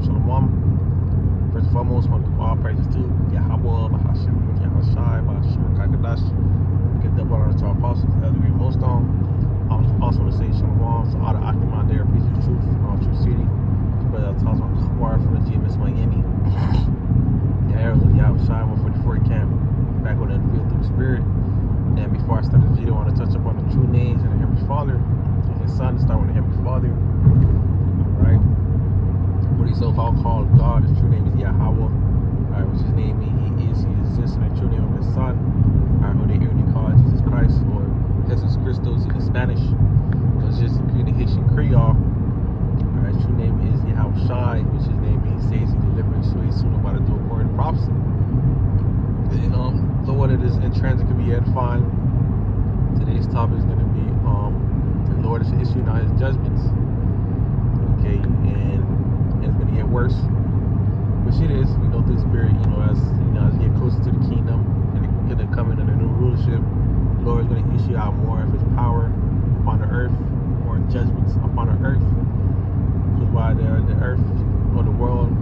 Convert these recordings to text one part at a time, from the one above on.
Shalom. First and foremost, I want to give all praises to Yahweh, Bahashim, Yahushai, Bahashim, Kakadash. Give double honor to our apostles, Elder Green Millstone. I also want to say Shalom to all the Akiman there, preaching the truth in all true city. Brother Taz on Kawar from the Judgements, Miami. Yahushai 144 camp, back on the field through the Spirit. And before I start this video, I want to touch up on the true names of the Heavenly Father and His Son. Start with the Heavenly Father. Alright. What He's so-called God, His true name is Yahweh. Alright, which His name means He exists, and the true name of His Son. Alright, who they hearily call Jesus Christ or Jesus Christos in Spanish. So it's just in the Haitian Creole. Alright, His true name is Yahushai, which His name means saves He delivers, so He's soon about to do according to prophecy. And so what it is in transit could be edifying. Today's topic is going to be the Lord is issuing out His judgments. Okay, and it's going to get worse, which it is. We know through the Spirit, as we get closer to the kingdom and it's going to come into the new rulership, the Lord is going to issue out more of His power upon the earth, more judgments upon the earth. Because while the earth or the world,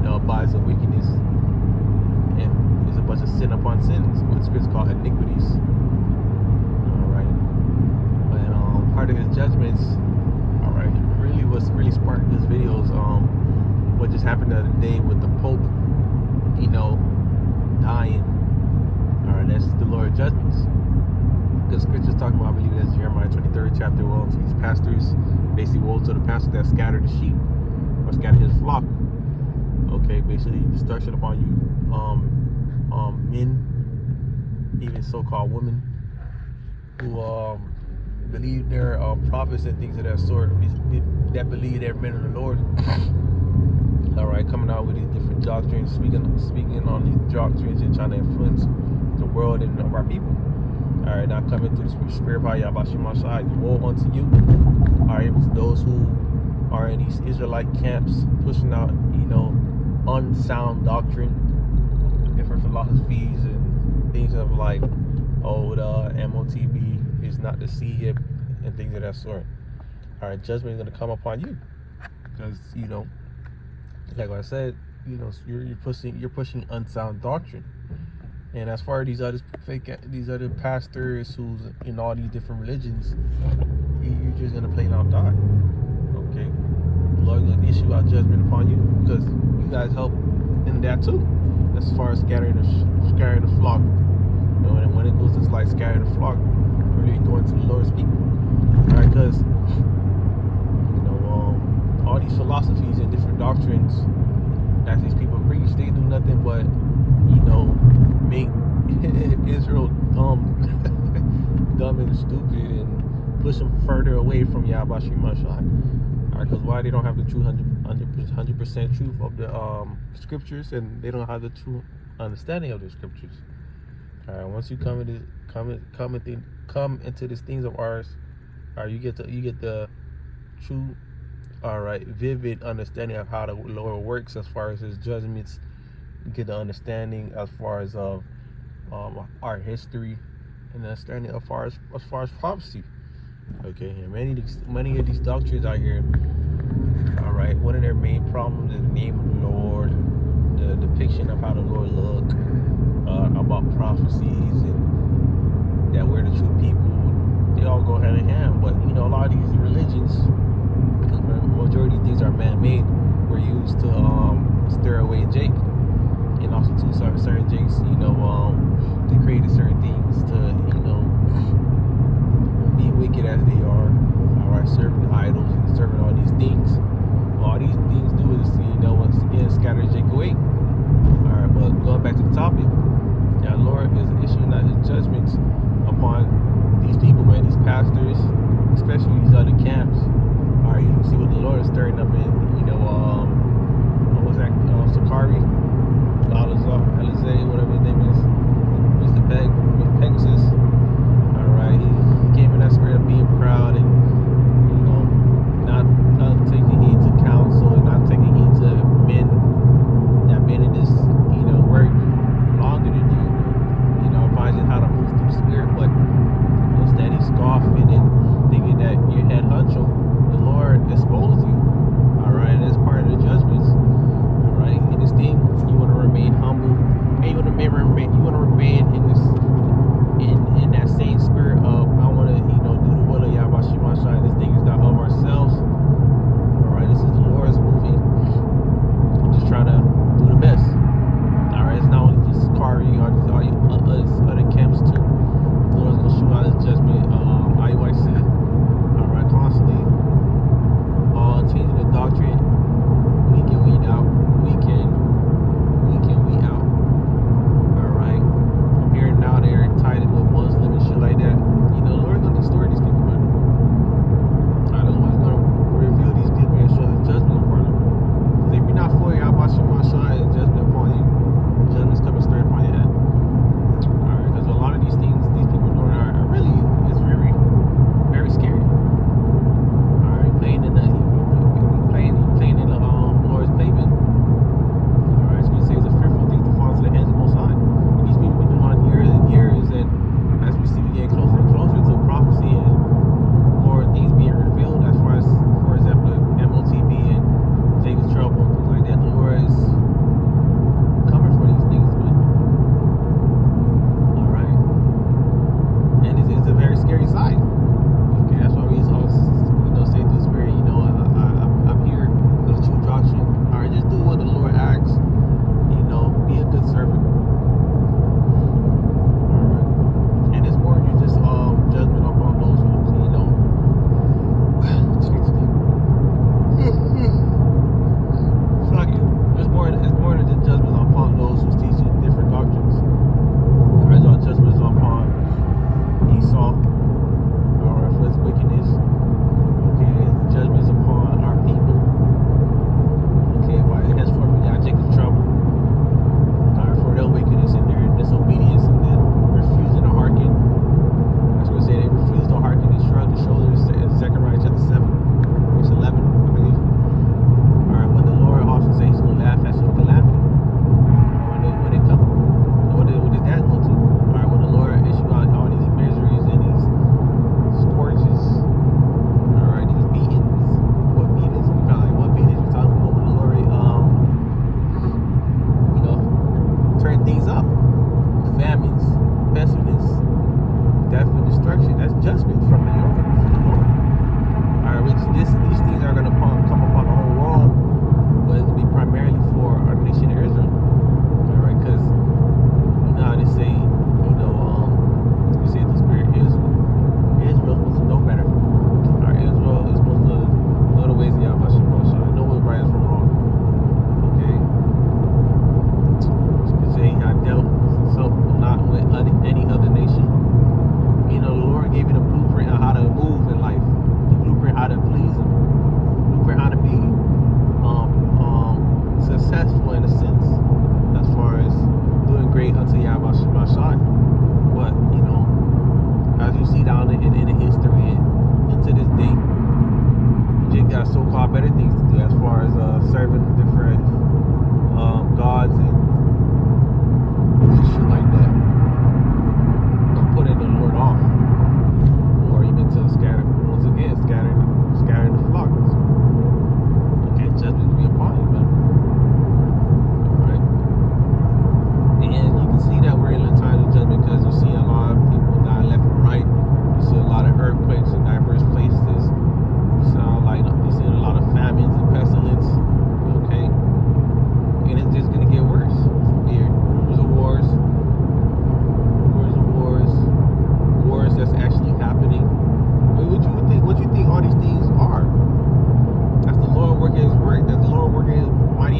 abides in wickedness, and there's a bunch of sin upon sins, what Scripture called iniquities. Alright. But part of His judgments, alright, really what's really sparked this video is what just happened the other day with the Pope, dying. Alright, that's the Lord's judgments. Because Scripture's talking about, I believe that's Jeremiah 23rd chapter, woe to these pastors, basically woe to the pastor that scattered the sheep, or scattered his flock. Okay, basically destruction upon you, men, even so-called women, who believe they're prophets and things of that sort, that believe they're men of the Lord. All right, coming out with these different doctrines, speaking on these doctrines and trying to influence the world and of our people. All right, now coming through the Spirit by Yahweh, woe unto you. All right, to those who are in these Israelite camps pushing out, unsound doctrine, different philosophies and things of like, the MOTB is not the seed and things of that sort. All right, judgment is going to come upon you because like I said, you're pushing unsound doctrine. And as far as these other pastors who's in all these different religions, you're just gonna plain out die. Okay, the Lord's gonna issue out judgment upon you because you guys help in that too. As far as scattering the flock, and when it goes to like scattering the flock, really going to the Lord's people. All right, because all these philosophies and different doctrines that these people preach, they do nothing but make Israel dumb and stupid and push them further away from Yahweh Shemashai. Alright, because why? They don't have the true 100% truth of the scriptures, and they don't have the true understanding of the scriptures. Alright, once you come into these things of ours, alright, you get the true, alright, vivid understanding of how the Lord works as far as His judgments. You get the understanding as far as our history and the understanding as far as prophecy. Okay, and many of these doctrines out here, all right, one of their main problems is the name of the Lord, the depiction of how the Lord look, about prophecies, and that we're the true people. They all go hand in hand. But a lot of these religions, because the majority of these are man-made, were used to stir away Jake. And also to certain jakes, they created certain things to, be wicked as they are, alright, serving idols and serving all these things. All these things do is, once again, scatter Jake away. Alright, but going back to the topic, the Lord is issuing out His judgments upon these people, man, these pastors, especially these other camps. Alright, you can see what the Lord is stirring up in, what was that, Sakari? Alizé, whatever his name is, Mr. Pegasus. Alright, he came in that spirit of being proud and not taking heed to counsel and not taking heed to men that been in this work longer than you, advising how to move through the Spirit, but instead he's scoffing and thinking that your head honcho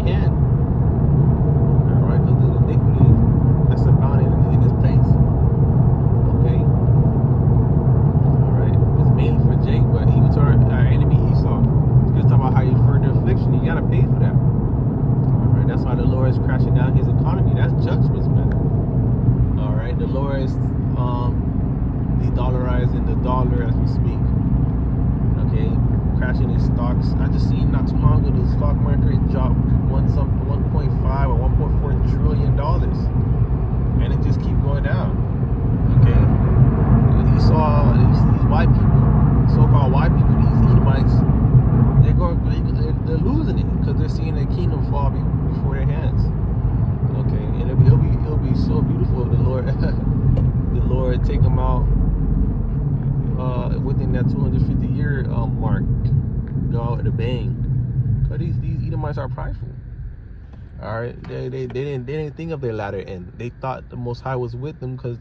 their hand. All right, because of the iniquity that's abounding in this place. Okay. All right. It's mainly for Jake, but even to our enemy Esau. It's just talking about how you further affliction. You gotta pay for that. All right. That's why the Lord is crashing down his economy. That's judgments, man. All right. The Lord is de-dollarizing the dollar as we speak. Okay. Crashing his stocks. I just seen not too long ago the stock market dropped 1.5 or 1.4 trillion dollars, and it just keep going down. Okay, you saw these white people, so-called white people, these Edomites, they're losing it because they're seeing their kingdom fall before their hands. Okay, and it'll be so beautiful if the Lord take them out within that 250-year mark, go out with a bang. Cause these Edomites are prideful. All right, they didn't think of their latter end. They thought the Most High was with them because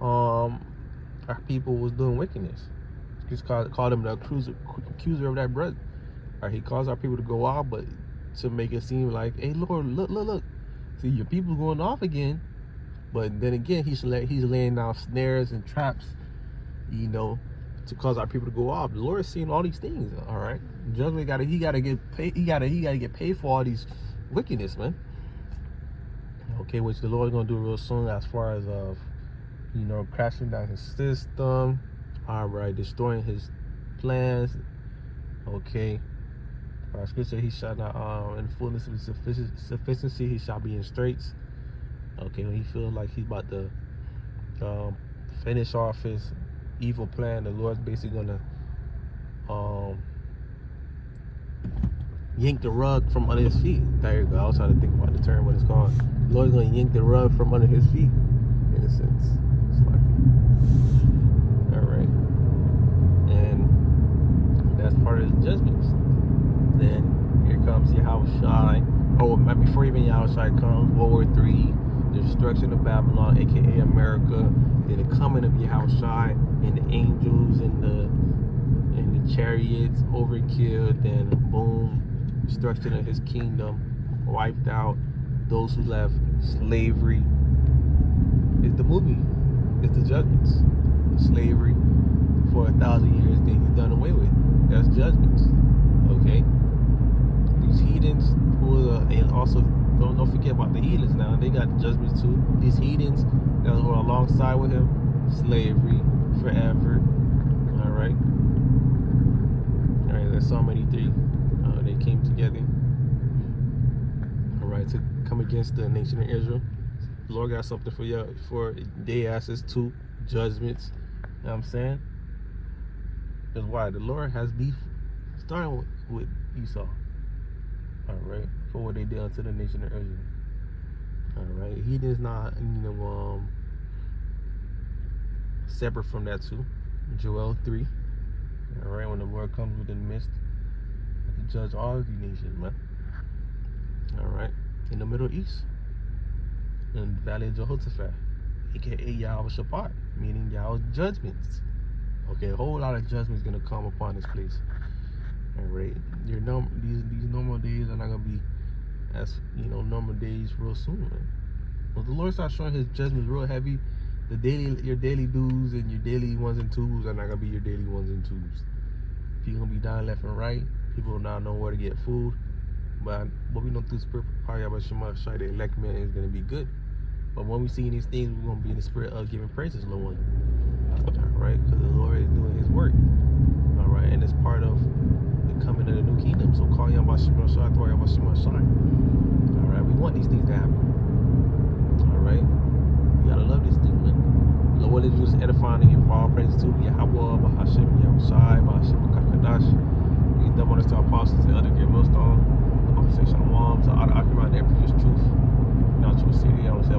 our people was doing wickedness. He's called him the accuser of that brother. All right, he calls our people to go out, but to make it seem like, hey Lord, look, see your people going off again. But then again, he's laying down snares and traps, to cause our people to go off. The Lord is seeing all these things. All right, judgment he gotta get paid. He gotta get paid for all these wickedness, man. Okay, which the Lord is gonna do real soon, as far as crashing down his system. All right, destroying his plans. Okay, scripture, he shall not in fullness of his sufficiency he shall be in straits. Okay, when he feels like he's about to finish off his evil plan, the Lord's basically gonna yank the rug from under his feet. There you go. I was trying to think about the term, what it's called. The Lord's gonna yank the rug from under his feet, in a sense. It's like, all right, and that's part of his judgments. Then here comes Yahushai. Oh, before even Yahushai comes, World War III, the destruction of Babylon, aka America, then the coming of Yahushai and the angels and the chariots, overkill, then boom, destruction of his kingdom, wiped out. Those who left slavery. It's the movie. It's the judgments. Slavery for 1,000 years, then he's done away with. That's judgments. Okay. These heathens and also don't forget about the heathens now. They got judgments too. These heathens that were alongside with him, slavery forever. All right. That's Psalm 83. They came together. All right, to come against the nation of Israel. The Lord got something for you, for their asses too. Judgments. You know what I'm saying? That's why the Lord has beef starting with Esau. All right, for what they did unto the nation of Israel. All right, he is not, separate from that too. Joel 3. All right, when the Lord comes within the midst to judge all of the nations, man. All right, in the Middle East, in the Valley of Jehoshaphat, aka Yahweh Shabbat, meaning Yahweh's judgments. Okay, a whole lot of judgments gonna come upon this place. All right, these normal days are not gonna be as normal days real soon, man. Well, the Lord starts showing his judgments real heavy. Your daily dues and your daily ones and twos are not gonna be your daily ones and twos. People gonna be dying left and right. People will not know where to get food. But we know through spirit power, the elect man is gonna be good. But when we see these things, we're gonna be in the spirit of giving praises, Lord one. All right, because the Lord is doing his work. All right, and it's part of the coming of the new kingdom. So call Yahweh Shema Shai, Thor Yahweh Shema Shai. All right, we want these things to happen. All right, you gotta love these things, man. Lord, let you just edifying and give all praise to Yahweh, Bahashem, Yahushai, Bahashem, Kakadash. We get them on us to our apostles and other great millstone. Say shalom to all the occupying their previous truth. Now, true city, I would say,